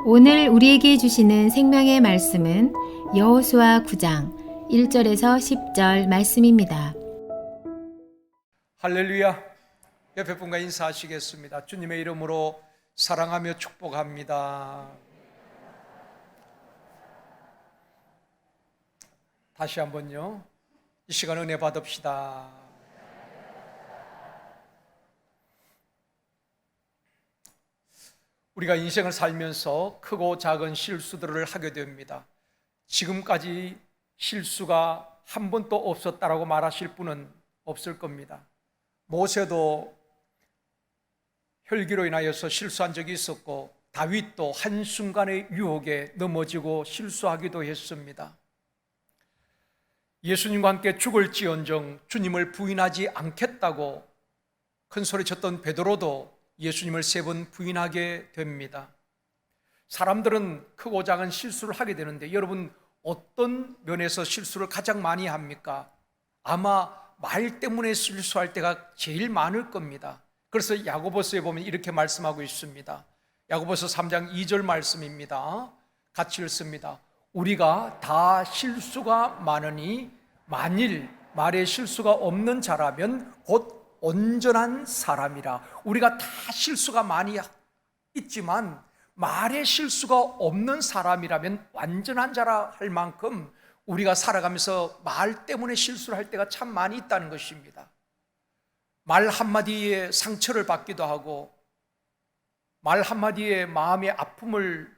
오늘 우리에게 주시는 생명의 말씀은 여호수아 9장 1절에서 10절 말씀입니다. 할렐루야. 옆에 분과 인사하시겠습니다. 주님의 이름으로 사랑하며 축복합니다. 다시 한번요. 이 시간 은혜 받읍시다. 우리가 인생을 살면서 크고 작은 실수들을 하게 됩니다. 지금까지 실수가 한 번도 없었다라고 말하실 분은 없을 겁니다. 모세도 혈기로 인하여서 실수한 적이 있었고, 다윗도 한순간의 유혹에 넘어지고 실수하기도 했습니다. 예수님과 함께 죽을지언정 주님을 부인하지 않겠다고 큰 소리 쳤던 베드로도 예수님을 3번 부인하게 됩니다. 사람들은 크고 작은 실수를 하게 되는데, 여러분 어떤 면에서 실수를 가장 많이 합니까? 아마 말 때문에 실수할 때가 제일 많을 겁니다. 그래서 야고보서에 보면 이렇게 말씀하고 있습니다. 야고보서 3장 2절 말씀입니다. 같이 읽습니다. 우리가 다 실수가 많으니 만일 말에 실수가 없는 자라면 곧 온전한 사람이라. 우리가 다 실수가 많이 있지만 말에 실수가 없는 사람이라면 완전한 자라 할 만큼 우리가 살아가면서 말 때문에 실수를 할 때가 참 많이 있다는 것입니다. 말 한마디에 상처를 받기도 하고, 말 한마디에 마음의 아픔을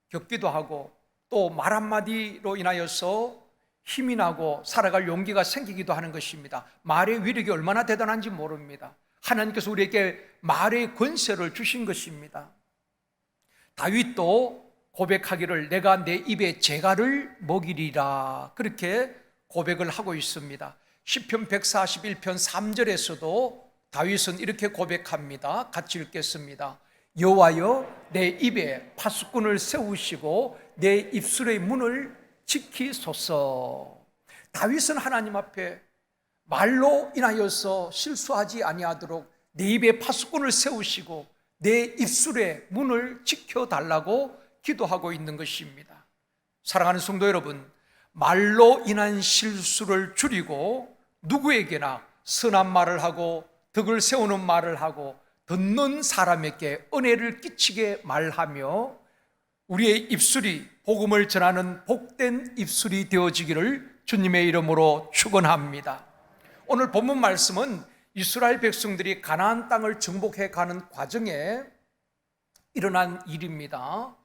겪기도 하고, 또 말 한마디로 인하여서 힘이 나고 살아갈 용기가 생기기도 하는 것입니다. 말의 위력이 얼마나 대단한지 모릅니다. 하나님께서 우리에게 말의 권세를 주신 것입니다. 다윗도 고백하기를 내가 내 입에 재갈을 먹이리라, 그렇게 고백을 하고 있습니다. 시편 141편 3절에서도 다윗은 이렇게 고백합니다. 같이 읽겠습니다. 여호와여 내 입에 파수꾼을 세우시고 내 입술의 문을 지키소서. 다윗은 하나님 앞에 말로 인하여서 실수하지 아니하도록 내 입에 파수꾼을 세우시고 내 입술의 문을 지켜달라고 기도하고 있는 것입니다. 사랑하는 성도 여러분, 말로 인한 실수를 줄이고 누구에게나 선한 말을 하고 덕을 세우는 말을 하고 듣는 사람에게 은혜를 끼치게 말하며 우리의 입술이 복음을 전하는 복된 입술이 되어지기를 주님의 이름으로 축원합니다. 오늘 본문 말씀은 이스라엘 백성들이 가나안 땅을 정복해 가는 과정에 일어난 일입니다.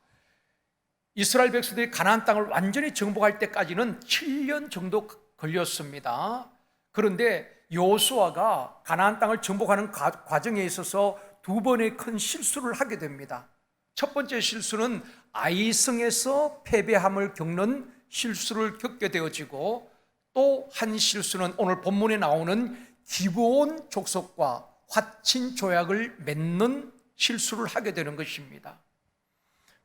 이스라엘 백성들이 가나안 땅을 완전히 정복할 때까지는 7년 정도 걸렸습니다. 그런데 여호수아가 가나안 땅을 정복하는 과정에 있어서 2번의 큰 실수를 하게 됩니다. 첫 번째 실수는 아이성에서 패배함을 겪는 실수를 겪게 되어지고, 또 한 실수는 오늘 본문에 나오는 기브온 족속과 화친 조약을 맺는 실수를 하게 되는 것입니다.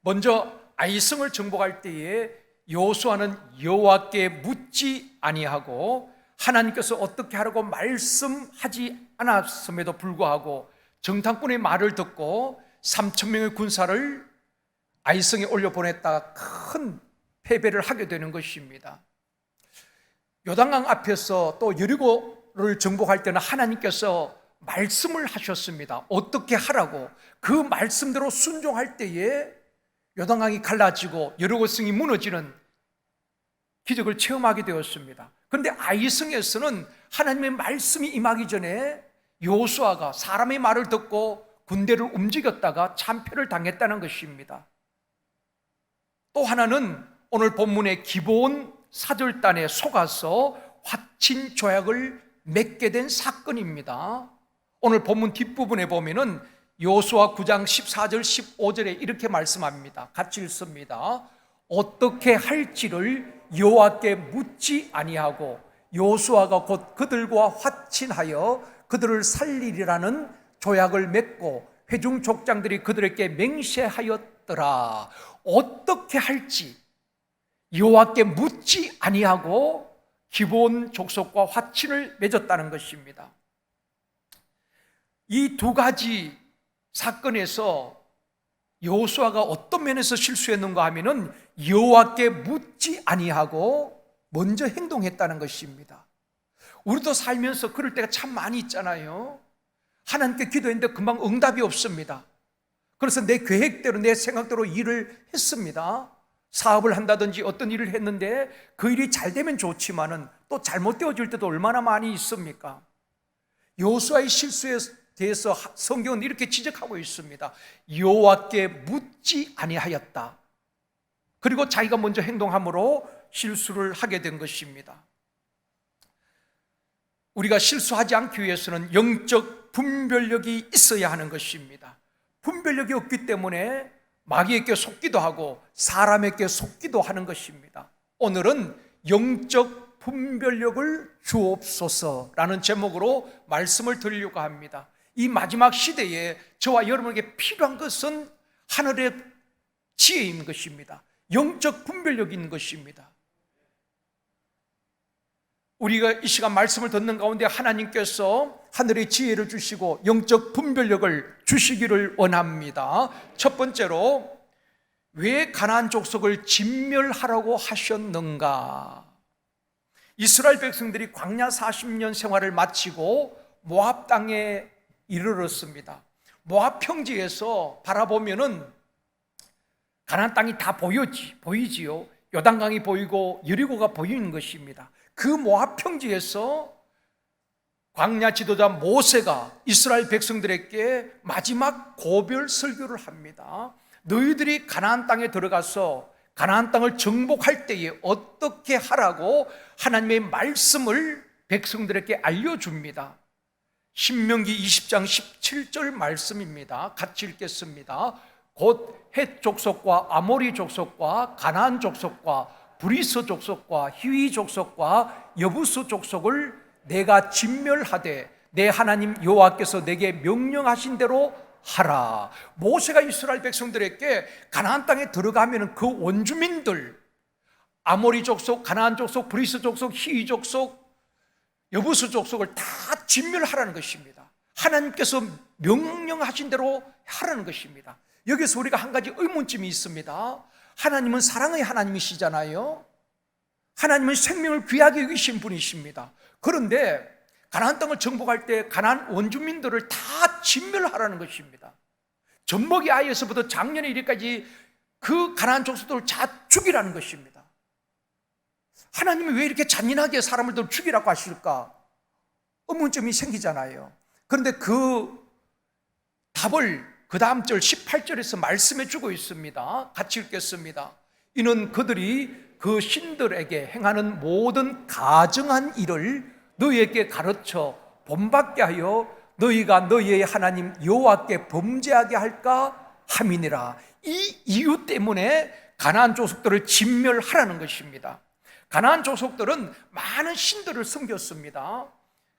먼저 아이성을 정복할 때에 여호수아는 여호와께 묻지 아니하고 하나님께서 어떻게 하라고 말씀하지 않았음에도 불구하고 정탐꾼의 말을 듣고 3,000명의 군사를 아이성에 올려보냈다가 큰 패배를 하게 되는 것입니다. 요단강 앞에서 또 여리고를 정복할 때는 하나님께서 말씀을 하셨습니다. 어떻게 하라고. 그 말씀대로 순종할 때에 요단강이 갈라지고 여리고성이 무너지는 기적을 체험하게 되었습니다. 그런데 아이성에서는 하나님의 말씀이 임하기 전에 여호수아가 사람의 말을 듣고 군대를 움직였다가 참패를 당했다는 것입니다. 또 하나는 오늘 본문의 기브온 사절단에 속아서 화친 조약을 맺게 된 사건입니다. 오늘 본문 뒷부분에 보면은 여호수아 9장 14절 15절에 이렇게 말씀합니다. 같이 읽습니다. 어떻게 할지를 여호와께 묻지 아니하고 여호수아가 곧 그들과 화친하여 그들을 살리리라는 조약을 맺고 회중 족장들이 그들에게 맹세하였더라. 어떻게 할지 여호와께 묻지 아니하고 기브온 족속과 화친을 맺었다는 것입니다. 이 두 가지 사건에서 여호수아가 어떤 면에서 실수했는가 하면은 여호와께 묻지 아니하고 먼저 행동했다는 것입니다. 우리도 살면서 그럴 때가 참 많이 있잖아요. 하나님께 기도했는데 금방 응답이 없습니다. 그래서 내 계획대로 내 생각대로 일을 했습니다. 사업을 한다든지 어떤 일을 했는데 그 일이 잘 되면 좋지만은 또 잘못되어질 때도 얼마나 많이 있습니까? 여호수아의 실수에 대해서 성경은 이렇게 지적하고 있습니다. 여호와께 묻지 아니하였다. 그리고 자기가 먼저 행동함으로 실수를 하게 된 것입니다. 우리가 실수하지 않기 위해서는 영적 분별력이 있어야 하는 것입니다. 분별력이 없기 때문에 마귀에게 속기도 하고 사람에게 속기도 하는 것입니다. 오늘은 영적 분별력을 주옵소서라는 제목으로 말씀을 드리려고 합니다. 이 마지막 시대에 저와 여러분에게 필요한 것은 하늘의 지혜인 것입니다. 영적 분별력인 것입니다. 우리가 이 시간 말씀을 듣는 가운데 하나님께서 하늘의 지혜를 주시고 영적 분별력을 주시기를 원합니다. 첫 번째로, 왜 가나안 족속을 진멸하라고 하셨는가? 이스라엘 백성들이 광야 40년 생활을 마치고 모압 땅에 이르렀습니다. 모압 평지에서 바라보면은 가나안 땅이 다 보이지요. 요단강이 보이고 여리고가 보이는 것입니다. 그 모압 평지에서 광야 지도자 모세가 이스라엘 백성들에게 마지막 고별 설교를 합니다. 너희들이 가나안 땅에 들어가서 가나안 땅을 정복할 때에 어떻게 하라고 하나님의 말씀을 백성들에게 알려줍니다. 신명기 20장 17절 말씀입니다. 같이 읽겠습니다. 곧 헷 족속과 아모리 족속과 가나안 족속과 브리스 족속과 히위 족속과 여부스 족속을 내가 진멸하되 내 하나님 여호와께서 내게 명령하신 대로 하라. 모세가 이스라엘 백성들에게 가나안 땅에 들어가면 그 원주민들, 아모리 족속, 가나안 족속, 브리스 족속, 히위 족속, 여부스 족속을 다 진멸하라는 것입니다. 하나님께서 명령하신 대로 하라는 것입니다. 여기서 우리가 한 가지 의문점이 있습니다. 하나님은 사랑의 하나님이시잖아요. 하나님은 생명을 귀하게 여기신 분이십니다. 그런데 가나안 땅을 정복할 때 가나안 원주민들을 다 진멸하라는 것입니다. 젖먹이 아이에서부터 장년의 이르까지 그 가나안 족속들을 다 죽이라는 것입니다. 하나님이 왜 이렇게 잔인하게 사람을 더 죽이라고 하실까? 의문점이 생기잖아요. 그런데 그 답을 그 다음 절 18절에서 말씀해 주고 있습니다. 같이 읽겠습니다. 이는 그들이 그 신들에게 행하는 모든 가증한 일을 너희에게 가르쳐 본받게 하여 너희가 너희의 하나님 여호와께 범죄하게 할까 함이니라. 이 이유 때문에 가나안 족속들을 진멸하라는 것입니다. 가나안 족속들은 많은 신들을 섬겼습니다.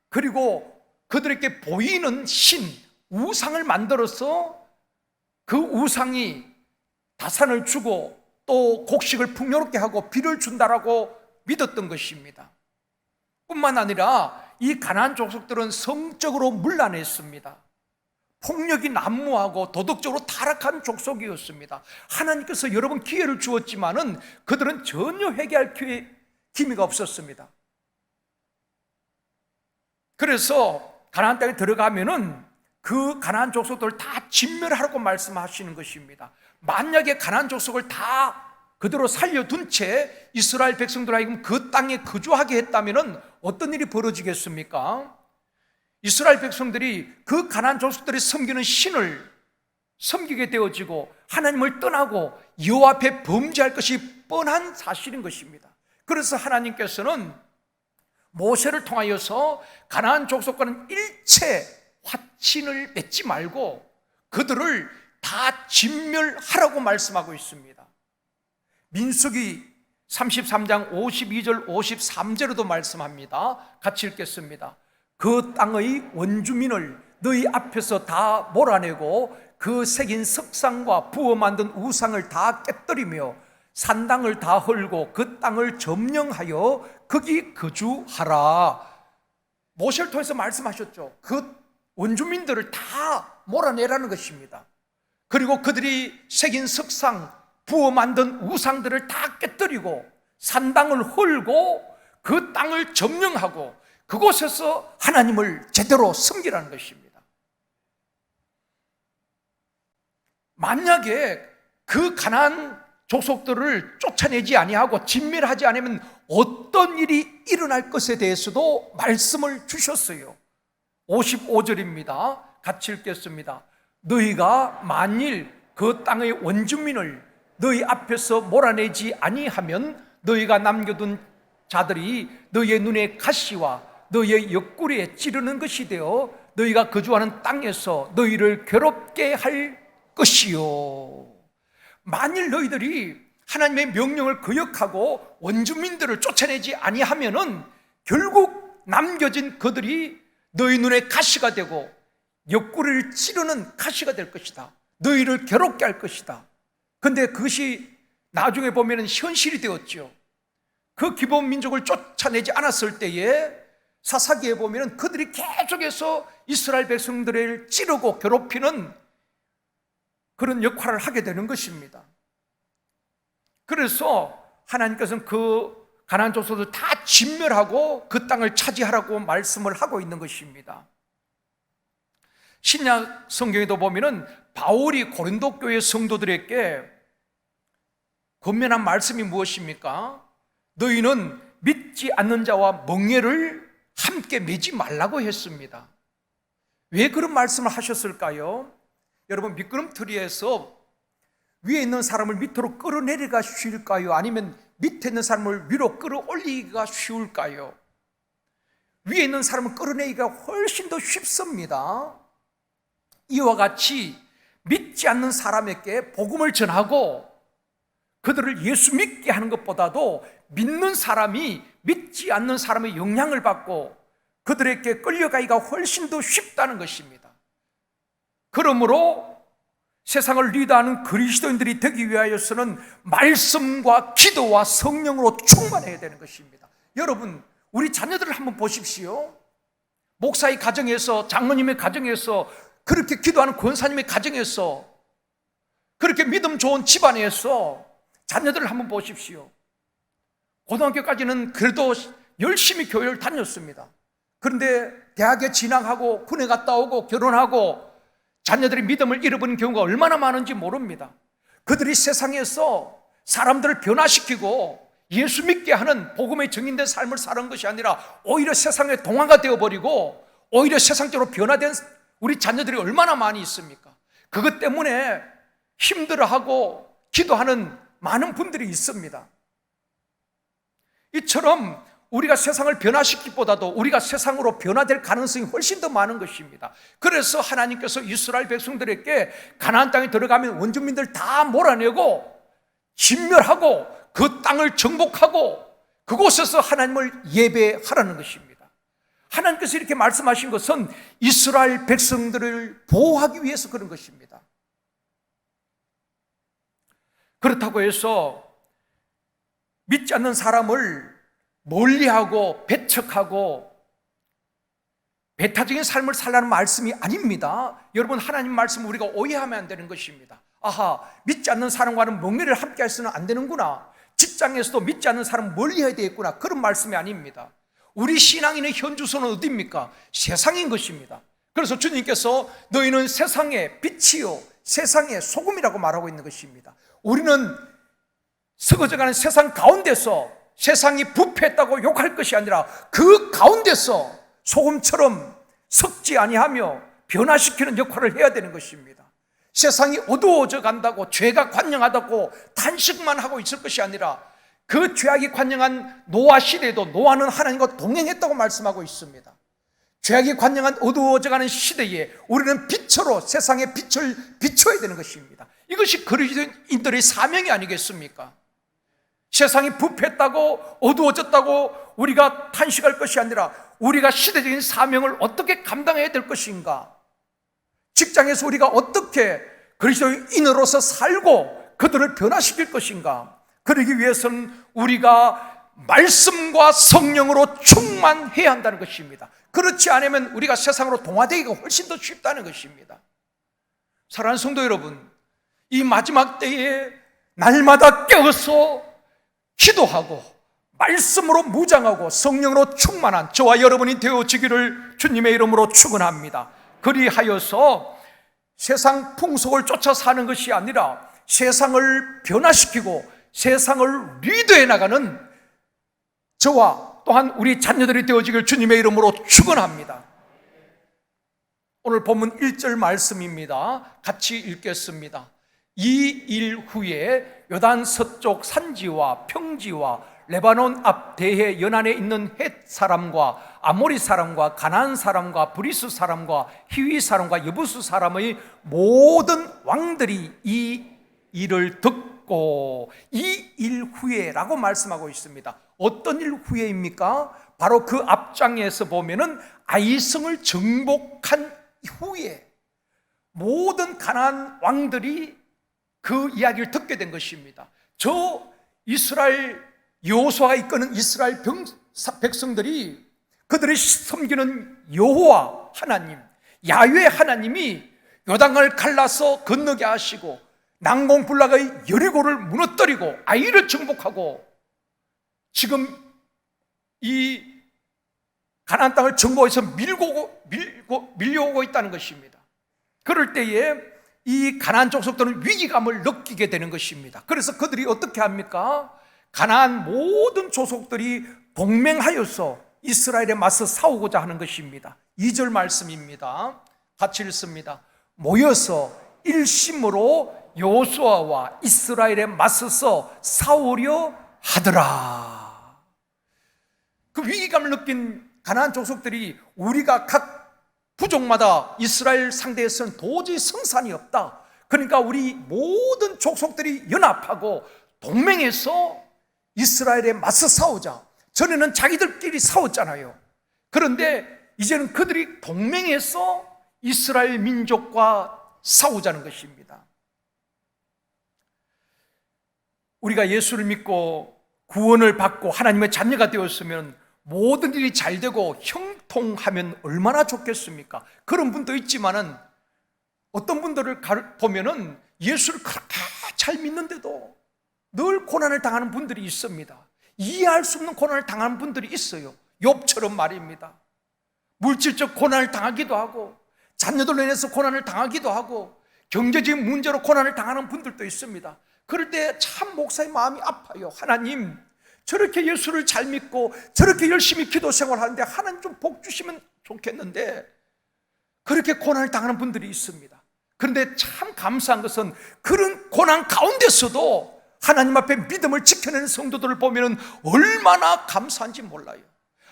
그리고 그들에게 보이는 신, 우상을 만들어서 그 우상이 다산을 주고 또 곡식을 풍요롭게 하고 비를 준다라고 믿었던 것입니다. 뿐만 아니라 이 가나안 족속들은 성적으로 문란했습니다. 폭력이 난무하고 도덕적으로 타락한 족속이었습니다. 하나님께서 여러 번 기회를 주었지만은 그들은 전혀 회개할 기미가 없었습니다. 그래서 가나안 땅에 들어가면은 그 가나안 족속들을 다 진멸하라고 말씀하시는 것입니다. 만약에 가나안 족속을 다 그대로 살려둔 채 이스라엘 백성들 하여금 그 땅에 거주하게 했다면 어떤 일이 벌어지겠습니까? 이스라엘 백성들이 그 가나안 족속들이 섬기는 신을 섬기게 되어지고 하나님을 떠나고 여호와 앞에 범죄할 것이 뻔한 사실인 것입니다. 그래서 하나님께서는 모세를 통하여서 가나안 족속과는 일체 화친을 맺지 말고 그들을 다 진멸하라고 말씀하고 있습니다. 민수기 33장 52절 53절에도 말씀합니다. 같이 읽겠습니다. 그 땅의 원주민을 너희 앞에서 다 몰아내고 그 새긴 석상과 부어 만든 우상을 다 깨뜨리며 산당을 다 헐고 그 땅을 점령하여 거기 거주하라. 모세를 통해서 말씀하셨죠. 그 원주민들을 다 몰아내라는 것입니다. 그리고 그들이 새긴 석상, 부어 만든 우상들을 다 깨뜨리고 산당을 헐고 그 땅을 점령하고 그곳에서 하나님을 제대로 섬기라는 것입니다. 만약에 그 가나안 족속들을 쫓아내지 아니하고 진멸하지 않으면 어떤 일이 일어날 것에 대해서도 말씀을 주셨어요. 55절입니다. 같이 읽겠습니다. 너희가 만일 그 땅의 원주민을 너희 앞에서 몰아내지 아니하면 너희가 남겨둔 자들이 너희의 눈에 가시와 너희의 옆구리에 찌르는 것이 되어 너희가 거주하는 땅에서 너희를 괴롭게 할 것이요. 만일 너희들이 하나님의 명령을 거역하고 원주민들을 쫓아내지 아니하면은 결국 남겨진 그들이 너희 눈에 가시가 되고 옆구리를 찌르는 가시가 될 것이다. 너희를 괴롭게 할 것이다. 근데 그것이 나중에 보면은 현실이 되었죠. 그 기본 민족을 쫓아내지 않았을 때에 사사기에 보면은 그들이 계속해서 이스라엘 백성들을 찌르고 괴롭히는 그런 역할을 하게 되는 것입니다. 그래서 하나님께서는 그 가나안 족속을 다 진멸하고 그 땅을 차지하라고 말씀을 하고 있는 것입니다. 신약 성경에도 보면은 바울이 고린도 교회 성도들에게 권면한 말씀이 무엇입니까? 너희는 믿지 않는 자와 멍에를 함께 매지 말라고 했습니다. 왜 그런 말씀을 하셨을까요? 여러분, 미끄럼틀에서 위에 있는 사람을 밑으로 끌어내리기가 쉬울까요? 아니면 밑에 있는 사람을 위로 끌어올리기가 쉬울까요? 위에 있는 사람을 끌어내기가 훨씬 더 쉽습니다. 이와 같이 믿지 않는 사람에게 복음을 전하고 그들을 예수 믿게 하는 것보다도 믿는 사람이 믿지 않는 사람의 영향을 받고 그들에게 끌려가기가 훨씬 더 쉽다는 것입니다. 그러므로 세상을 리드하는 그리스도인들이 되기 위하여서는 말씀과 기도와 성령으로 충만해야 되는 것입니다. 여러분, 우리 자녀들을 한번 보십시오. 목사의 가정에서, 장로님의 가정에서, 그렇게 기도하는 권사님의 가정에서, 그렇게 믿음 좋은 집안에서 자녀들을 한번 보십시오. 고등학교까지는 그래도 열심히 교회를 다녔습니다. 그런데 대학에 진학하고 군에 갔다 오고 결혼하고 자녀들이 믿음을 잃어버린 경우가 얼마나 많은지 모릅니다. 그들이 세상에서 사람들을 변화시키고 예수 믿게 하는 복음의 증인된 삶을 사는 것이 아니라 오히려 세상에 동화가 되어버리고 오히려 세상적으로 변화된 우리 자녀들이 얼마나 많이 있습니까? 그것 때문에 힘들어하고 기도하는 많은 분들이 있습니다. 이처럼 우리가 세상을 변화시키기보다도 우리가 세상으로 변화될 가능성이 훨씬 더 많은 것입니다. 그래서 하나님께서 이스라엘 백성들에게 가나안 땅에 들어가면 원주민들 다 몰아내고 진멸하고 그 땅을 정복하고 그곳에서 하나님을 예배하라는 것입니다. 하나님께서 이렇게 말씀하신 것은 이스라엘 백성들을 보호하기 위해서 그런 것입니다. 그렇다고 해서 믿지 않는 사람을 멀리하고 배척하고 배타적인 삶을 살라는 말씀이 아닙니다. 여러분, 하나님 말씀 우리가 오해하면 안 되는 것입니다. 아하, 믿지 않는 사람과는 멍에를 함께 할 수는 안 되는구나. 직장에서도 믿지 않는 사람 멀리해야 되겠구나. 그런 말씀이 아닙니다. 우리 신앙인의 현주소는 어디입니까? 세상인 것입니다. 그래서 주님께서 너희는 세상의 빛이요 세상의 소금이라고 말하고 있는 것입니다. 우리는 썩어져가는 세상 가운데서 세상이 부패했다고 욕할 것이 아니라 그 가운데서 소금처럼 썩지 아니하며 변화시키는 역할을 해야 되는 것입니다. 세상이 어두워져 간다고 죄가 관영하다고 탄식만 하고 있을 것이 아니라 그 죄악이 관영한 노아 시대에도 노아는 하나님과 동행했다고 말씀하고 있습니다. 죄악이 관영한 어두워져가는 시대에 우리는 빛으로 세상의 빛을 비춰야 되는 것입니다. 이것이 그리스도인들의 사명이 아니겠습니까? 세상이 부패했다고 어두워졌다고 우리가 탄식할 것이 아니라 우리가 시대적인 사명을 어떻게 감당해야 될 것인가? 직장에서 우리가 어떻게 그리스도인으로서 살고 그들을 변화시킬 것인가? 그러기 위해서는 우리가 말씀과 성령으로 충만해야 한다는 것입니다. 그렇지 않으면 우리가 세상으로 동화되기가 훨씬 더 쉽다는 것입니다. 사랑하는 성도 여러분, 이 마지막 때에 날마다 깨어서 기도하고 말씀으로 무장하고 성령으로 충만한 저와 여러분이 되어지기를 주님의 이름으로 축원합니다. 그리하여서 세상 풍속을 쫓아 사는 것이 아니라 세상을 변화시키고 세상을 리드해 나가는 저와 또한 우리 자녀들이 되어지길 주님의 이름으로 축원합니다. 오늘 본문 1절 말씀입니다. 같이 읽겠습니다. 이 일 후에 요단 서쪽 산지와 평지와 레바논 앞 대해 연안에 있는 헷 사람과 아모리 사람과 가나안 사람과 브리스 사람과 히위 사람과 여부스 사람의 모든 왕들이 이 일을 듣고 이 일 후에라고 말씀하고 있습니다. 어떤 일 후에입니까? 바로 그 앞장에서 보면은 아이성을 정복한 후에 모든 가나안 왕들이 그 이야기를 듣게 된 것입니다. 저 이스라엘 여호수아가 이끄는 이스라엘 백성들이 그들이 섬기는 여호와 하나님, 야훼 하나님이 요단강을 갈라서 건너게 하시고 난공불락의 여리고를 무너뜨리고 아이를 정복하고 지금 이 가나안 땅을 정복해서 밀려오고 있다는 것입니다. 그럴 때에 이 가나안 족속들은 위기감을 느끼게 되는 것입니다. 그래서 그들이 어떻게 합니까? 가나안 모든 족속들이 동맹하여서 이스라엘에 맞서 싸우고자 하는 것입니다. 2절 말씀입니다. 같이 읽습니다. 모여서 일심으로 여호수아와 이스라엘에 맞서서 싸우려 하더라. 그 위기감을 느낀 가나안 족속들이 우리가 각 부족마다 이스라엘 상대에서는 도저히 승산이 없다. 그러니까 우리 모든 족속들이 연합하고 동맹해서 이스라엘에 맞서 싸우자. 전에는 자기들끼리 싸웠잖아요. 그런데 이제는 그들이 동맹해서 이스라엘 민족과 싸우자는 것입니다. 우리가 예수를 믿고 구원을 받고 하나님의 자녀가 되었으면 모든 일이 잘 되고 형통하면 얼마나 좋겠습니까? 그런 분도 있지만은 어떤 분들을 보면은 예수를 그렇게 잘 믿는데도 늘 고난을 당하는 분들이 있습니다. 이해할 수 없는 고난을 당하는 분들이 있어요. 욥처럼 말입니다. 물질적 고난을 당하기도 하고 자녀들로 인해서 고난을 당하기도 하고 경제적인 문제로 고난을 당하는 분들도 있습니다. 그럴 때 참 목사의 마음이 아파요. 하나님, 저렇게 예수를 잘 믿고 저렇게 열심히 기도 생활하는데 하나님 좀 복 주시면 좋겠는데 그렇게 고난을 당하는 분들이 있습니다. 그런데 참 감사한 것은 그런 고난 가운데서도 하나님 앞에 믿음을 지켜내는 성도들을 보면 얼마나 감사한지 몰라요.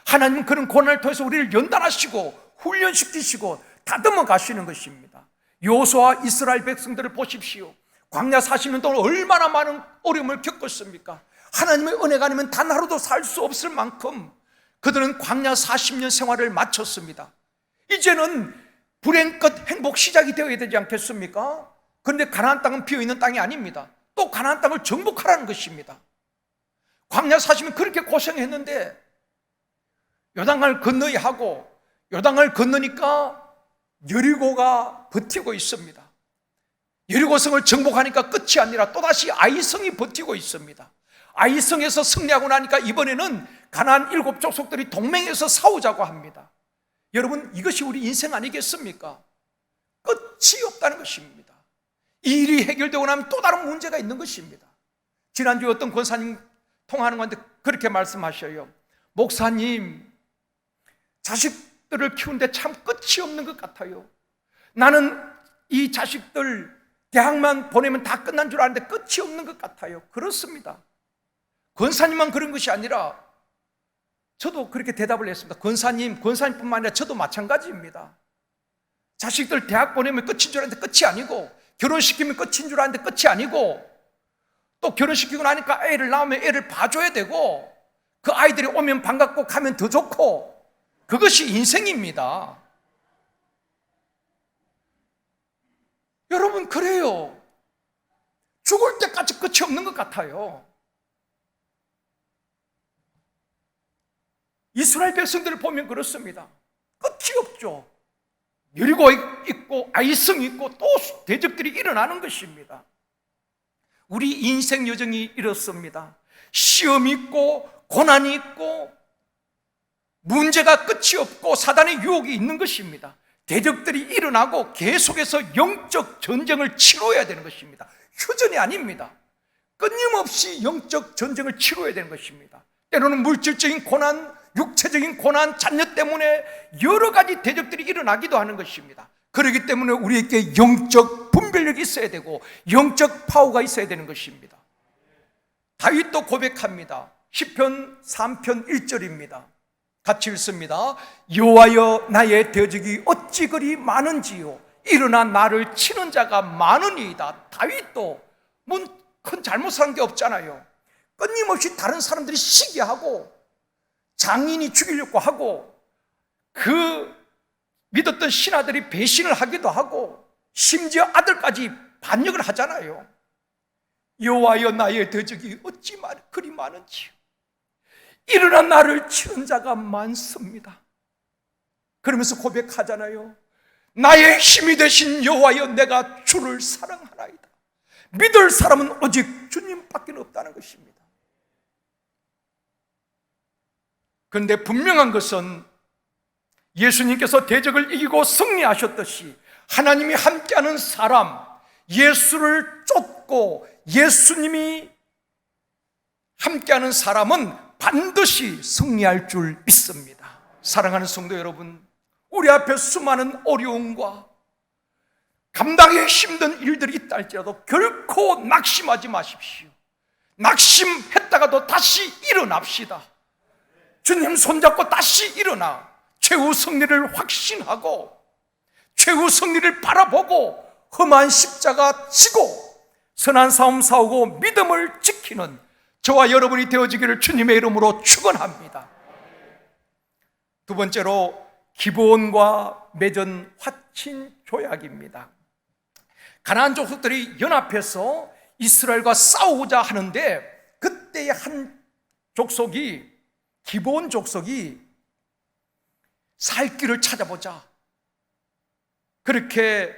하나님은 그런 고난을 통해서 우리를 연단하시고 훈련시키시고 다듬어 가시는 것입니다. 여호수아 이스라엘 백성들을 보십시오. 광야 40년 동안 얼마나 많은 어려움을 겪었습니까? 하나님의 은혜가 아니면 단 하루도 살 수 없을 만큼 그들은 광야 40년 생활을 마쳤습니다. 이제는 불행 끝 행복 시작이 되어야 되지 않겠습니까? 그런데 가나안 땅은 비어있는 땅이 아닙니다. 또 가나안 땅을 정복하라는 것입니다. 광야 40년 그렇게 고생했는데 요단강을 건너야 하고 요단강을 건너니까 여리고가 버티고 있습니다. 여리고성을 정복하니까 끝이 아니라 또다시 아이성이 버티고 있습니다. 아이성에서 승리하고 나니까 이번에는 가나안 7족속들이 동맹해서 싸우자고 합니다. 여러분, 이것이 우리 인생 아니겠습니까? 끝이 없다는 것입니다. 이 일이 해결되고 나면 또 다른 문제가 있는 것입니다. 지난주에 어떤 권사님 통화하는 건데 그렇게 말씀하셔요. 목사님, 자식들을 키우는데 참 끝이 없는 것 같아요. 나는 이 자식들 대학만 보내면 다 끝난 줄 아는데 끝이 없는 것 같아요. 그렇습니다. 권사님만 그런 것이 아니라 저도 그렇게 대답을 했습니다. 권사님뿐만 아니라 저도 마찬가지입니다. 자식들 대학 보내면 끝인 줄 알았는데 끝이 아니고, 결혼시키면 끝인 줄 알았는데 끝이 아니고, 또 결혼시키고 나니까 애를 낳으면 애를 봐줘야 되고, 그 아이들이 오면 반갑고 가면 더 좋고, 그것이 인생입니다. 여러분, 그래요. 죽을 때까지 끝이 없는 것 같아요. 이스라엘 백성들을 보면 그렇습니다. 끝이 없죠. 여리고 있고 아이성이 있고 또 대적들이 일어나는 것입니다. 우리 인생 여정이 이렇습니다. 시험이 있고 고난이 있고 문제가 끝이 없고 사단의 유혹이 있는 것입니다. 대적들이 일어나고 계속해서 영적 전쟁을 치러야 되는 것입니다. 휴전이 아닙니다. 끊임없이 영적 전쟁을 치러야 되는 것입니다. 때로는 물질적인 고난, 육체적인 고난, 자녀 때문에 여러 가지 대적들이 일어나기도 하는 것입니다. 그렇기 때문에 우리에게 영적 분별력이 있어야 되고 영적 파워가 있어야 되는 것입니다. 다윗도 고백합니다. 시편 3편 1절입니다. 같이 읽습니다. 여호와여, 나의 대적이 어찌 그리 많은지요, 일어나 나를 치는 자가 많으니이다. 다윗도 큰 잘못한 게 없잖아요. 끊임없이 다른 사람들이 시기하고 장인이 죽이려고 하고 그 믿었던 신하들이 배신을 하기도 하고 심지어 아들까지 반역을 하잖아요. 여호와여, 나의 대적이 어찌 그리 많은지요, 일어나 나를 치는 자가 많습니다. 그러면서 고백하잖아요. 나의 힘이 되신 여호와여, 내가 주를 사랑하나이다. 믿을 사람은 오직 주님밖에 없다는 것입니다. 그런데 분명한 것은 예수님께서 대적을 이기고 승리하셨듯이 하나님이 함께하는 사람, 예수를 쫓고 예수님이 함께하는 사람은 반드시 승리할 줄 믿습니다. 사랑하는 성도 여러분, 우리 앞에 수많은 어려움과 감당하기 힘든 일들이 있다 할지라도 결코 낙심하지 마십시오. 낙심했다가도 다시 일어납시다. 주님 손잡고 다시 일어나 최후 승리를 확신하고 최후 승리를 바라보고 험한 십자가 지고 선한 싸움 싸우고 믿음을 지키는 저와 여러분이 되어지기를 주님의 이름으로 축원합니다. 두 번째로 기브온과 맺은 화친 조약입니다. 가나안 족속들이 연합해서 이스라엘과 싸우고자 하는데 그때의 한 족속이, 기브온 족속이 살 길을 찾아보자, 그렇게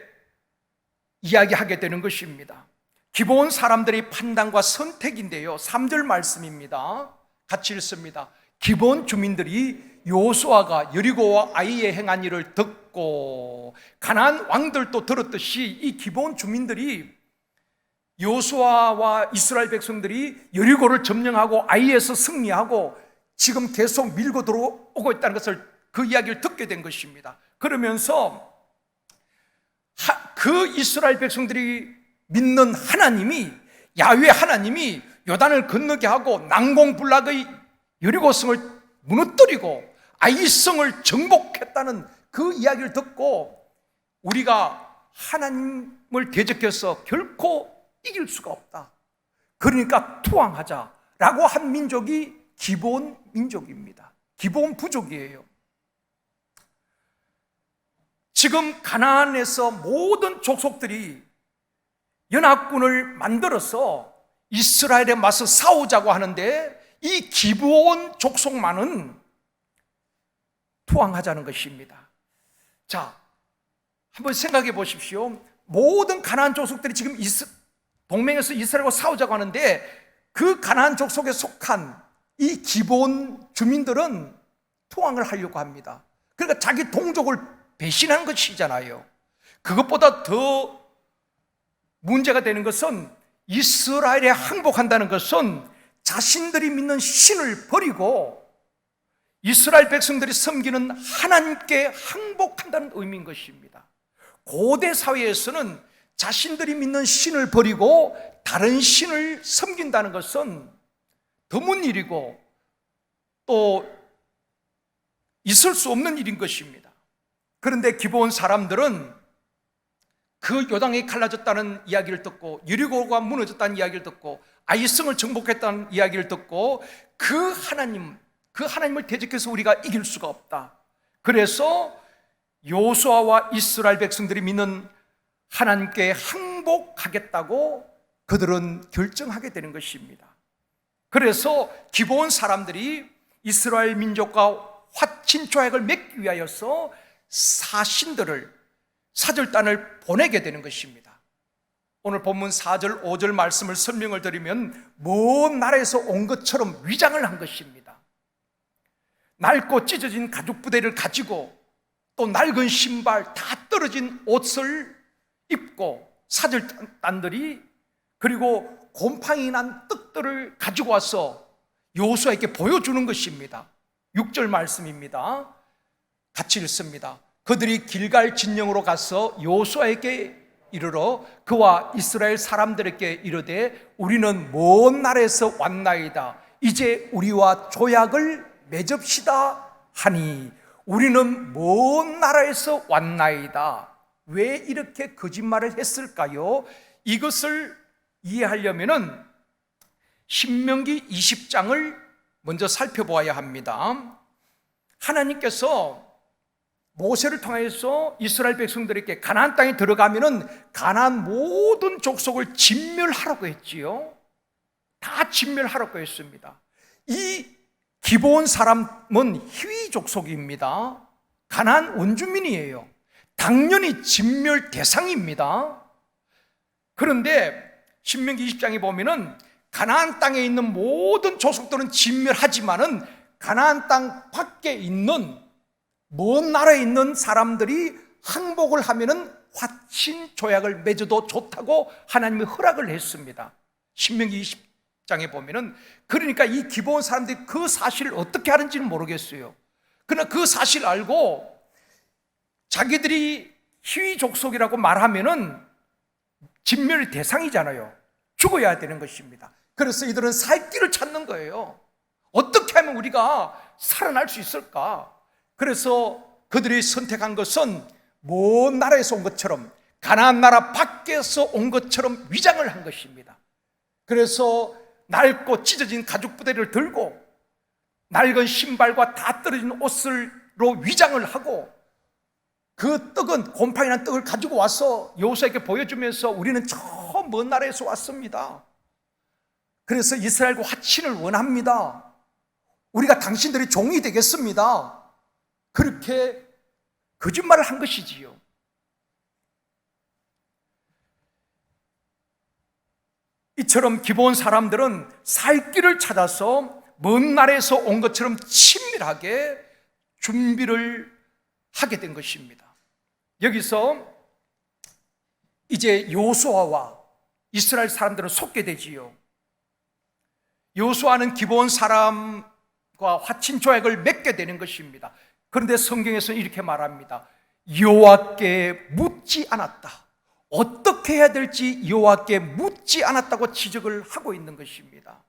이야기하게 되는 것입니다. 기브온 사람들의 판단과 선택인데요, 3절 말씀입니다. 같이 읽습니다. 기브온 주민들이 여호수아가 여리고와 아이에 행한 일을 듣고, 가나안 왕들도 들었듯이 이 기브온 주민들이 여호수아와 이스라엘 백성들이 여리고를 점령하고 아이에서 승리하고 지금 계속 밀고 들어오고 있다는 것을, 그 이야기를 듣게 된 것입니다. 그러면서 그 이스라엘 백성들이 믿는 하나님이, 야훼 하나님이 요단을 건너게 하고 난공불락의 여리고성을 무너뜨리고 아이성을 정복했다는 그 이야기를 듣고 우리가 하나님을 대적해서 결코 이길 수가 없다, 그러니까 투항하자라고 한 민족이 기브온 민족입니다. 기브온 부족이에요. 지금 가나안에서 모든 족속들이 연합군을 만들어서 이스라엘에 맞서 싸우자고 하는데 이 기브온 족속만은 투항하자는 것입니다. 자, 한번 생각해 보십시오. 모든 가나안 족속들이 지금 동맹에서 이스라엘과 싸우자고 하는데 그 가나안 족속에 속한 이 기브온 주민들은 투항을 하려고 합니다. 그러니까 자기 동족을 배신하는 것이잖아요. 그것보다 더 문제가 되는 것은 이스라엘에 항복한다는 것은 자신들이 믿는 신을 버리고 이스라엘 백성들이 섬기는 하나님께 항복한다는 의미인 것입니다. 고대 사회에서는 자신들이 믿는 신을 버리고 다른 신을 섬긴다는 것은 드문 일이고 또 있을 수 없는 일인 것입니다. 그런데 기브온 사람들은 그 요단이 갈라졌다는 이야기를 듣고 여리고가 무너졌다는 이야기를 듣고 아이성을 정복했다는 이야기를 듣고 그 하나님을 대적해서 우리가 이길 수가 없다. 그래서 여호수아와 이스라엘 백성들이 믿는 하나님께 항복하겠다고 그들은 결정하게 되는 것입니다. 그래서 기브온 사람들이 이스라엘 민족과 화친 조약을 맺기 위하여서 사신들을, 사절단을 보내게 되는 것입니다. 오늘 본문 4절, 5절 말씀을 설명을 드리면 먼 나라에서 온 것처럼 위장을 한 것입니다. 낡고 찢어진 가죽 부대를 가지고 또 낡은 신발, 다 떨어진 옷을 입고 사절단들이, 그리고 곰팡이 난 떡들을 가지고 와서 여호수아에게 보여주는 것입니다. 6절 말씀입니다. 같이 읽습니다. 그들이 길갈 진영으로 가서 여호수아에게 이르러 그와 이스라엘 사람들에게 이르되 우리는 먼 나라에서 왔나이다. 이제 우리와 조약을 맺읍시다 하니, 우리는 먼 나라에서 왔나이다. 왜 이렇게 거짓말을 했을까요? 이것을 이해하려면은 신명기 20장을 먼저 살펴보아야 합니다. 하나님께서 모세를 통해서 이스라엘 백성들에게 가나안 땅에 들어가면은 가나안 모든 족속을 진멸하라고 했지요. 다 진멸하라고 했습니다. 이 기브온 사람은 히위 족속입니다. 가나안 원주민이에요. 당연히 진멸 대상입니다. 그런데 신명기 20장에 보면은 가나안 땅에 있는 모든 족속들은 진멸하지만은 가나안 땅 밖에 있는 먼 나라에 있는 사람들이 항복을 하면은 화친 조약을 맺어도 좋다고 하나님이 허락을 했습니다. 신명기 20장에 보면은, 그러니까 이 기브온 사람들이 그 사실을 어떻게 하는지는 모르겠어요. 그러나 그 사실을 알고 자기들이 히위 족속이라고 말하면은 진멸 대상이잖아요. 죽어야 되는 것입니다. 그래서 이들은 살 길을 찾는 거예요. 어떻게 하면 우리가 살아날 수 있을까? 그래서 그들이 선택한 것은 먼 나라에서 온 것처럼, 가나안 나라 밖에서 온 것처럼 위장을 한 것입니다. 그래서 낡고 찢어진 가죽 부대를 들고 낡은 신발과 다 떨어진 옷으로 위장을 하고, 그 떡은 곰팡이 난 떡을 가지고 와서 여호수아에게 보여주면서 우리는 저 먼 나라에서 왔습니다. 그래서 이스라엘과 화친을 원합니다. 우리가 당신들의 종이 되겠습니다. 그렇게 거짓말을 한 것이지요. 이처럼 기브온 사람들은 살 길을 찾아서 먼 나라에서 온 것처럼 친밀하게 준비를 하게 된 것입니다. 여기서 이제 여호수아와 이스라엘 사람들은 속게 되지요. 여호수아는 기브온 사람과 화친 조약을 맺게 되는 것입니다. 그런데 성경에서는 이렇게 말합니다. 여호와께 묻지 않았다. 어떻게 해야 될지 여호와께 묻지 않았다고 지적을 하고 있는 것입니다.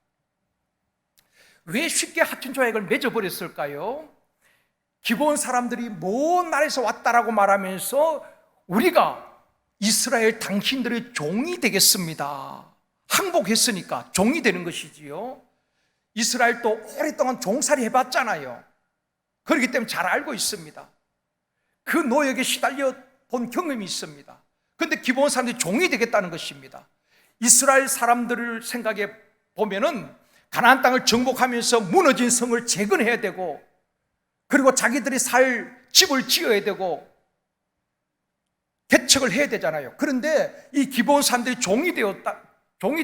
왜 쉽게 화친 조약을 맺어버렸을까요? 기브온 사람들이 먼 나라에서 왔다라고 말하면서 우리가 이스라엘 당신들의 종이 되겠습니다. 항복했으니까 종이 되는 것이지요. 이스라엘도 오랫동안 종살이 해봤잖아요. 그렇기 때문에 잘 알고 있습니다. 그 노역에 시달려 본 경험이 있습니다. 그런데 기브온 사람들이 종이 되겠다는 것입니다. 이스라엘 사람들을 생각해 보면은 가나안 땅을 정복하면서 무너진 성을 재건해야 되고, 그리고 자기들이 살 집을 지어야 되고 개척을 해야 되잖아요. 그런데 이 기브온 사람들이 종이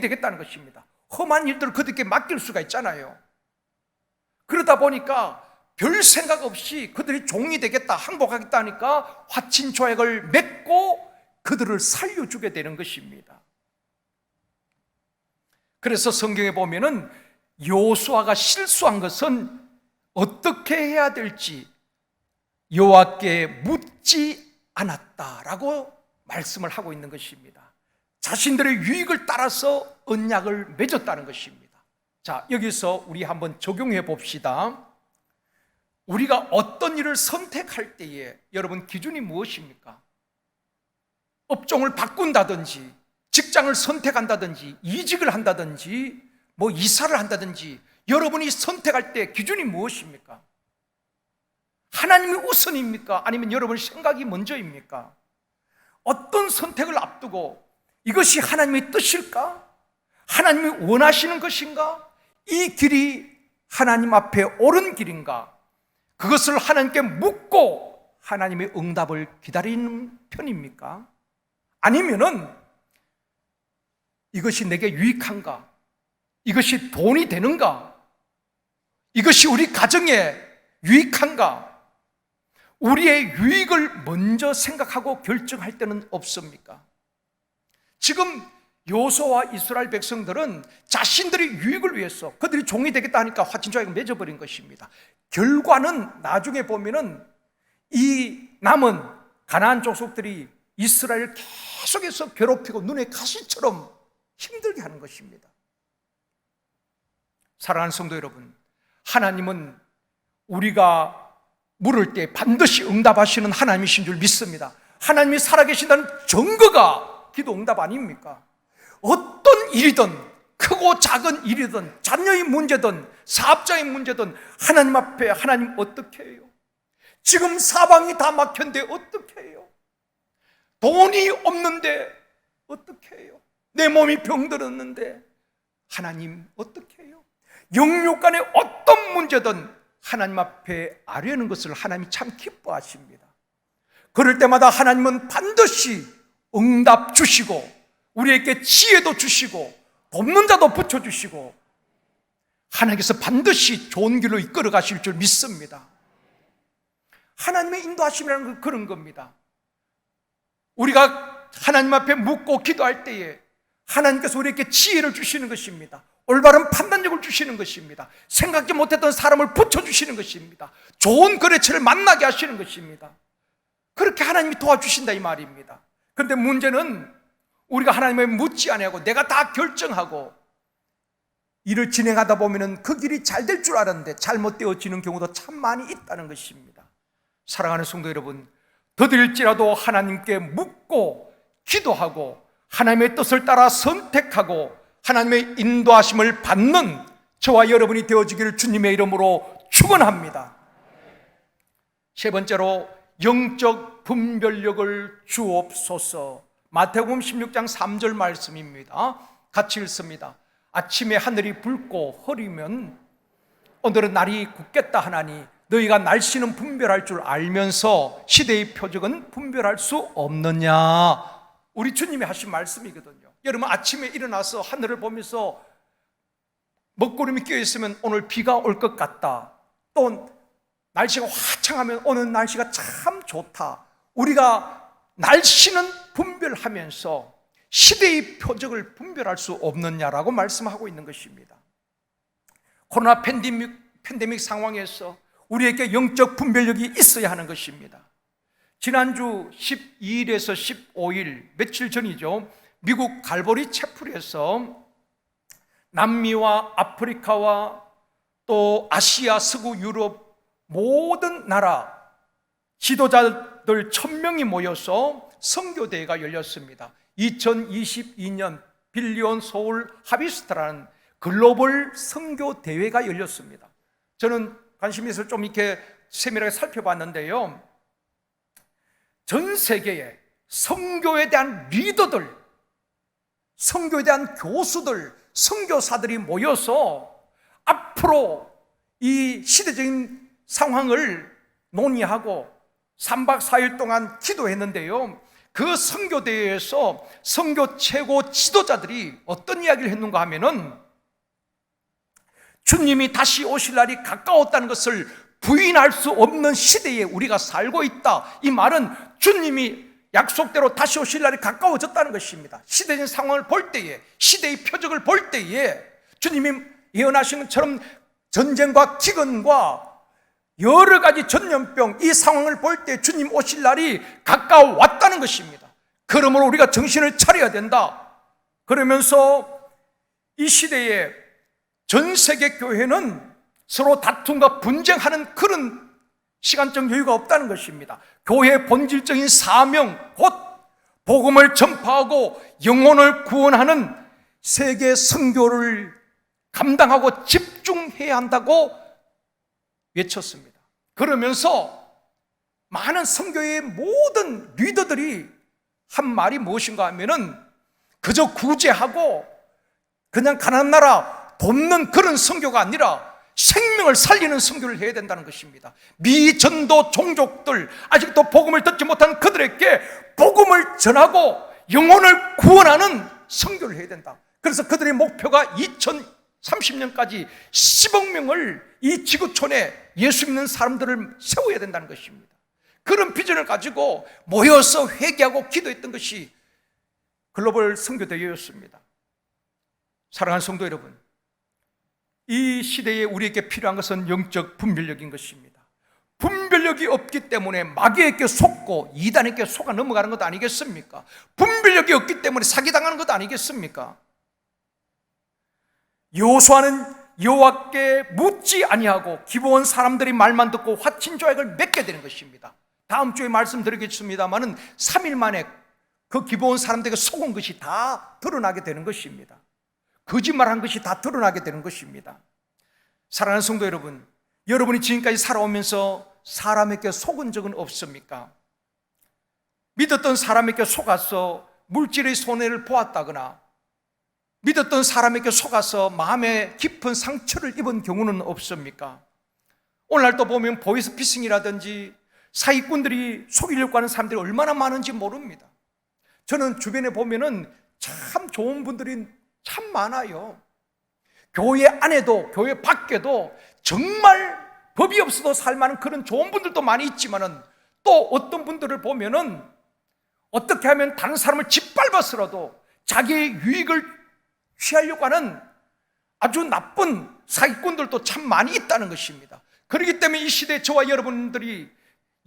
되겠다는 것입니다. 험한 일들을 그들에게 맡길 수가 있잖아요. 그러다 보니까 별 생각 없이 그들이 종이 되겠다, 항복하겠다 하니까 화친 조약을 맺고 그들을 살려주게 되는 것입니다. 그래서 성경에 보면은 여호수아가 실수한 것은 어떻게 해야 될지 여호와께 묻지 않았다라고 말씀을 하고 있는 것입니다. 자신들의 유익을 따라서 언약을 맺었다는 것입니다. 자, 여기서 우리 한번 적용해 봅시다. 우리가 어떤 일을 선택할 때에 여러분 기준이 무엇입니까? 업종을 바꾼다든지, 직장을 선택한다든지, 이직을 한다든지, 뭐 이사를 한다든지, 여러분이 선택할 때 기준이 무엇입니까? 하나님이 우선입니까? 아니면 여러분의 생각이 먼저입니까? 어떤 선택을 앞두고 이것이 하나님의 뜻일까? 하나님이 원하시는 것인가? 이 길이 하나님 앞에 옳은 길인가? 그것을 하나님께 묻고 하나님의 응답을 기다리는 편입니까? 아니면은 이것이 내게 유익한가? 이것이 돈이 되는가? 이것이 우리 가정에 유익한가? 우리의 유익을 먼저 생각하고 결정할 때는 없습니까? 지금 여호수아와 이스라엘 백성들은 자신들의 유익을 위해서 그들이 종이 되겠다 하니까 화친조약을 맺어버린 것입니다. 결과는 나중에 보면은 이 남은 가나안 족속들이 이스라엘을 계속해서 괴롭히고 눈에 가시처럼 힘들게 하는 것입니다. 사랑하는 성도 여러분, 하나님은 우리가 물을 때 반드시 응답하시는 하나님이신 줄 믿습니다. 하나님이 살아계신다는 증거가 기도 응답 아닙니까? 어떤 일이든 크고 작은 일이든 자녀의 문제든 사업자의 문제든 하나님 앞에 하나님 어떻게 해요? 지금 사방이 다 막혔는데 어떻게 해요? 돈이 없는데 어떻게 해요? 내 몸이 병들었는데 하나님 어떻게 해요? 영육간의 어떤 문제든 하나님 앞에 아뢰는 것을 하나님이 참 기뻐하십니다. 그럴 때마다 하나님은 반드시 응답 주시고 우리에게 지혜도 주시고 돕는 자도 붙여주시고 하나님께서 반드시 좋은 길로 이끌어 가실 줄 믿습니다. 하나님의 인도하심이라는 건 그런 겁니다. 우리가 하나님 앞에 묻고 기도할 때에 하나님께서 우리에게 지혜를 주시는 것입니다. 올바른 판단력을 주시는 것입니다. 생각지 못했던 사람을 붙여주시는 것입니다. 좋은 거래처를 만나게 하시는 것입니다. 그렇게 하나님이 도와주신다 이 말입니다. 그런데 문제는 우리가 하나님을 묻지 아니하고 내가 다 결정하고 일을 진행하다 보면 그 길이 잘 될 줄 알았는데 잘못되어지는 경우도 참 많이 있다는 것입니다. 사랑하는 성도 여러분, 더딜지라도 하나님께 묻고 기도하고 하나님의 뜻을 따라 선택하고 하나님의 인도하심을 받는 저와 여러분이 되어지기를 주님의 이름으로 축원합니다. 세 번째로 영적 분별력을 주옵소서. 마태복음 16장 3절 말씀입니다. 같이 읽습니다. 아침에 하늘이 붉고 흐리면 오늘은 날이 굳겠다 하나니 너희가 날씨는 분별할 줄 알면서 시대의 표적은 분별할 수 없느냐. 우리 주님이 하신 말씀이거든요. 여러분 아침에 일어나서 하늘을 보면서 먹구름이 끼어있으면 오늘 비가 올 것 같다. 또 날씨가 화창하면 오늘 날씨가 참 좋다. 우리가 날씨는 분별하면서 시대의 표적을 분별할 수 없느냐라고 말씀하고 있는 것입니다. 코로나 팬데믹 상황에서 우리에게 영적 분별력이 있어야 하는 것입니다. 지난주 12일에서 15일 며칠 전이죠. 미국 갈보리 채플에서 남미와 아프리카와 또 아시아, 서구, 유럽 모든 나라 지도자들 1000명이 모여서 선교대회가 열렸습니다. 2022년 빌리온 서울 하비스트라는 글로벌 선교대회가 열렸습니다. 저는 관심이 있어서 좀 이렇게 세밀하게 살펴봤는데요. 전 세계에 선교에 대한 리더들, 선교에 대한 교수들, 선교사들이 모여서 앞으로 이 시대적인 상황을 논의하고 3박 4일 동안 기도했는데요. 그 선교대회에서 선교 최고 지도자들이 어떤 이야기를 했는가 하면은 주님이 다시 오실 날이 가까웠다는 것을 부인할 수 없는 시대에 우리가 살고 있다. 이 말은 주님이 약속대로 다시 오실 날이 가까워졌다는 것입니다. 시대적인 상황을 볼 때에, 시대의 표적을 볼 때에 주님이 예언하신 것처럼 전쟁과 기근과 여러 가지 전염병, 이 상황을 볼 때 주님 오실 날이 가까워왔다는 것입니다. 그러므로 우리가 정신을 차려야 된다. 그러면서 이 시대에 전 세계 교회는 서로 다툼과 분쟁하는 그런 시간적 여유가 없다는 것입니다. 교회의 본질적인 사명, 곧 복음을 전파하고 영혼을 구원하는 세계 선교를 감당하고 집중해야 한다고 외쳤습니다. 그러면서 많은 선교의 모든 리더들이 한 말이 무엇인가 하면은 그저 구제하고 그냥 가난한 나라 돕는 그런 선교가 아니라 생명을 살리는 선교를 해야 된다는 것입니다. 미전도 종족들, 아직도 복음을 듣지 못한 그들에게 복음을 전하고 영혼을 구원하는 선교를 해야 된다. 그래서 그들의 목표가 2030년까지 10억 명을 이 지구촌에 예수 믿는 사람들을 세워야 된다는 것입니다. 그런 비전을 가지고 모여서 회개하고 기도했던 것이 글로벌 선교대회였습니다. 사랑하는 성도 여러분, 이 시대에 우리에게 필요한 것은 영적 분별력인 것입니다. 분별력이 없기 때문에 마귀에게 속고 이단에게 속아 넘어가는 것 아니겠습니까? 분별력이 없기 때문에 사기당하는 것 아니겠습니까? 여호수아는 여호와께 묻지 아니하고 기브온 사람들이 말만 듣고 화친 조약을 맺게 되는 것입니다. 다음 주에 말씀드리겠습니다마는 3일 만에 그 기브온 사람들에게 속은 것이 다 드러나게 되는 것입니다. 거짓말한 것이 다 드러나게 되는 것입니다. 사랑하는 성도 여러분, 여러분이 지금까지 살아오면서 사람에게 속은 적은 없습니까? 믿었던 사람에게 속아서 물질의 손해를 보았다거나 믿었던 사람에게 속아서 마음에 깊은 상처를 입은 경우는 없습니까? 오늘날도 보면 보이스피싱이라든지 사기꾼들이 속이려고 하는 사람들이 얼마나 많은지 모릅니다. 저는 주변에 보면은 참 좋은 분들이 참 많아요. 교회 안에도 교회 밖에도 정말 법이 없어도 살만한 그런 좋은 분들도 많이 있지만은 또 어떤 분들을 보면은 어떻게 하면 다른 사람을 짓밟아서라도 자기의 유익을 취하려고 하는 아주 나쁜 사기꾼들도 참 많이 있다는 것입니다. 그렇기 때문에 이 시대에 저와 여러분들이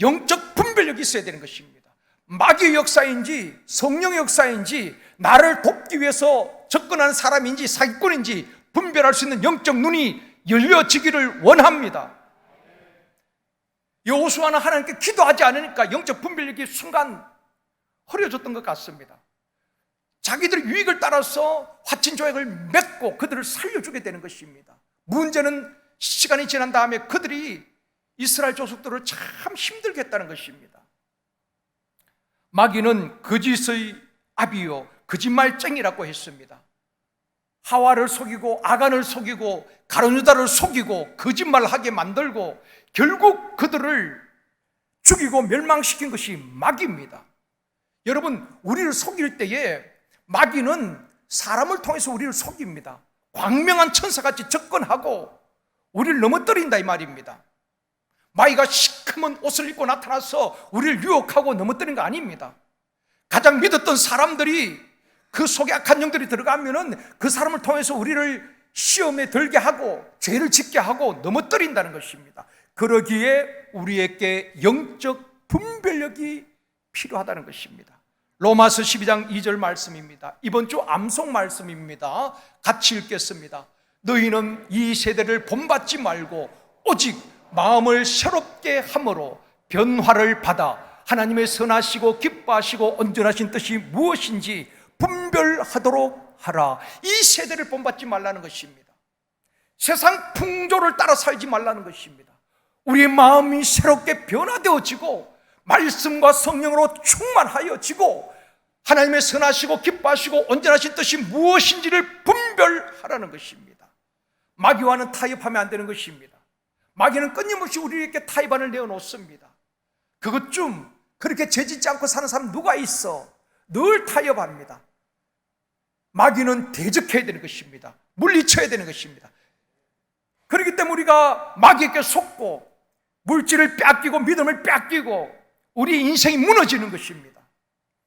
영적 분별력이 있어야 되는 것입니다. 마귀의 역사인지 성령의 역사인지 나를 돕기 위해서 접근하는 사람인지 사기꾼인지 분별할 수 있는 영적 눈이 열려지기를 원합니다. 여호수아는 하나님께 기도하지 않으니까 영적 분별력이 순간 흐려졌던 것 같습니다. 자기들의 유익을 따라서 화친 조약을 맺고 그들을 살려주게 되는 것입니다. 문제는 시간이 지난 다음에 그들이 이스라엘 족속들을 참 힘들게 했다는 것입니다. 마귀는 거짓의 아비요 거짓말쟁이라고 했습니다. 하와를 속이고 아간을 속이고 가룟유다를 속이고 거짓말하게 만들고 결국 그들을 죽이고 멸망시킨 것이 마귀입니다. 여러분, 우리를 속일 때에 마귀는 사람을 통해서 우리를 속입니다. 광명한 천사같이 접근하고 우리를 넘어뜨린다 이 말입니다. 마귀가 시커먼 옷을 입고 나타나서 우리를 유혹하고 넘어뜨린 거 아닙니다. 가장 믿었던 사람들이 그 속에 악한 영들이 들어가면은 그 사람을 통해서 우리를 시험에 들게 하고 죄를 짓게 하고 넘어뜨린다는 것입니다. 그러기에 우리에게 영적 분별력이 필요하다는 것입니다. 로마서 12장 2절 말씀입니다. 이번 주 암송 말씀입니다. 같이 읽겠습니다. 너희는 이 세대를 본받지 말고 오직 마음을 새롭게 함으로 변화를 받아 하나님의 선하시고 기뻐하시고 온전하신 뜻이 무엇인지 분별하도록 하라. 이 세대를 본받지 말라는 것입니다. 세상 풍조를 따라 살지 말라는 것입니다. 우리의 마음이 새롭게 변화되어지고 말씀과 성령으로 충만하여지고 하나님의 선하시고 기뻐하시고 온전하신 뜻이 무엇인지를 분별하라는 것입니다. 마귀와는 타협하면 안 되는 것입니다. 마귀는 끊임없이 우리에게 타협안을 내어놓습니다. 그것 좀 그렇게 죄짓지 않고 사는 사람 누가 있어? 늘 타협합니다. 마귀는 대적해야 되는 것입니다. 물리쳐야 되는 것입니다. 그렇기 때문에 우리가 마귀에게 속고 물질을 뺏기고 믿음을 뺏기고 우리 인생이 무너지는 것입니다.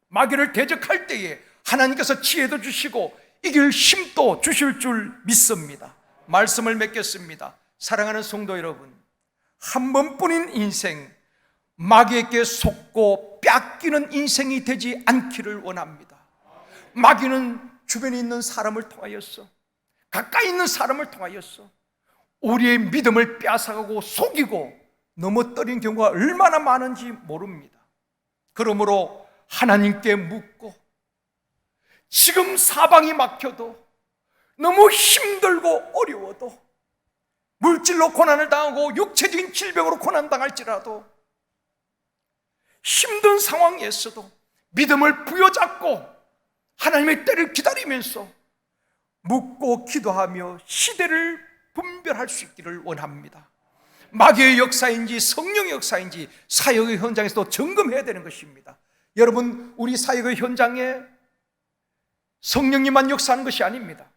마귀를 대적할 때에 하나님께서 지혜도 주시고 이길 힘도 주실 줄 믿습니다. 말씀을 맺겠습니다. 사랑하는 성도 여러분, 한 번뿐인 인생, 마귀에게 속고 뺏기는 인생이 되지 않기를 원합니다. 마귀는 주변에 있는 사람을 통하여서, 가까이 있는 사람을 통하여서 우리의 믿음을 빼앗아가고 속이고 넘어뜨린 경우가 얼마나 많은지 모릅니다. 그러므로 하나님께 묻고 지금 사방이 막혀도 너무 힘들고 어려워도 물질로 고난을 당하고 육체적인 질병으로 고난당할지라도 힘든 상황에서도 믿음을 부여잡고 하나님의 때를 기다리면서 묻고 기도하며 시대를 분별할 수 있기를 원합니다. 마귀의 역사인지 성령의 역사인지 사역의 현장에서도 점검해야 되는 것입니다. 여러분, 우리 사역의 현장에 성령님만 역사하는 것이 아닙니다.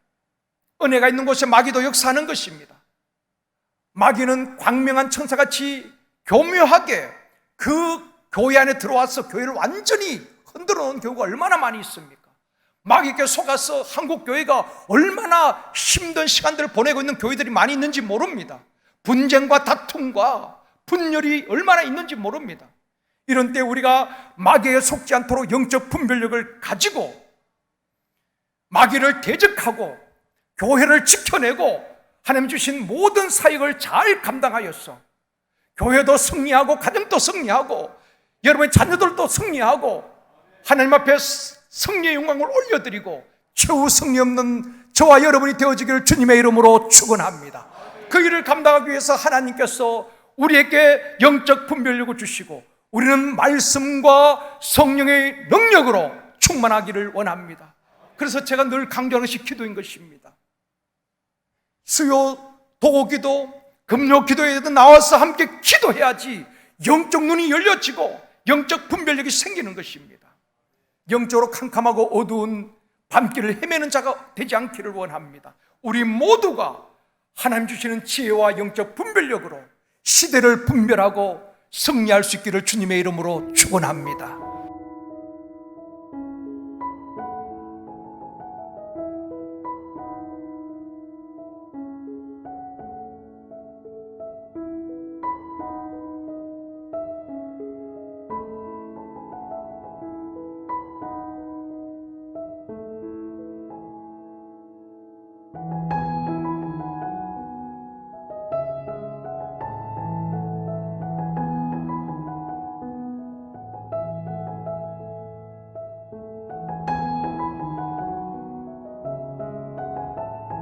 은혜가 있는 곳에 마귀도 역사하는 것입니다. 마귀는 광명한 천사같이 교묘하게 그 교회 안에 들어와서 교회를 완전히 흔들어 놓은 교회가 얼마나 많이 있습니까? 마귀에게 속아서 한국 교회가 얼마나 힘든 시간들을 보내고 있는 교회들이 많이 있는지 모릅니다. 분쟁과 다툼과 분열이 얼마나 있는지 모릅니다. 이런 때 우리가 마귀에 속지 않도록 영적 분별력을 가지고 마귀를 대적하고 교회를 지켜내고 하나님 주신 모든 사역을 잘 감당하였어 교회도 승리하고 가정도 승리하고 여러분의 자녀들도 승리하고 하나님 앞에 승리의 영광을 올려드리고 최후 승리 없는 저와 여러분이 되어지기를 주님의 이름으로 축원합니다. 그 일을 감당하기 위해서 하나님께서 우리에게 영적 분별력을 주시고 우리는 말씀과 성령의 능력으로 충만하기를 원합니다. 그래서 제가 늘 강조하는 것이 기도인 것입니다. 수요 도기도 금요 기도에도 나와서 함께 기도해야지 영적 눈이 열려지고 영적 분별력이 생기는 것입니다. 영적으로 캄캄하고 어두운 밤길을 헤매는 자가 되지 않기를 원합니다. 우리 모두가 하나님 주시는 지혜와 영적 분별력으로 시대를 분별하고 승리할 수 있기를 주님의 이름으로 축원합니다.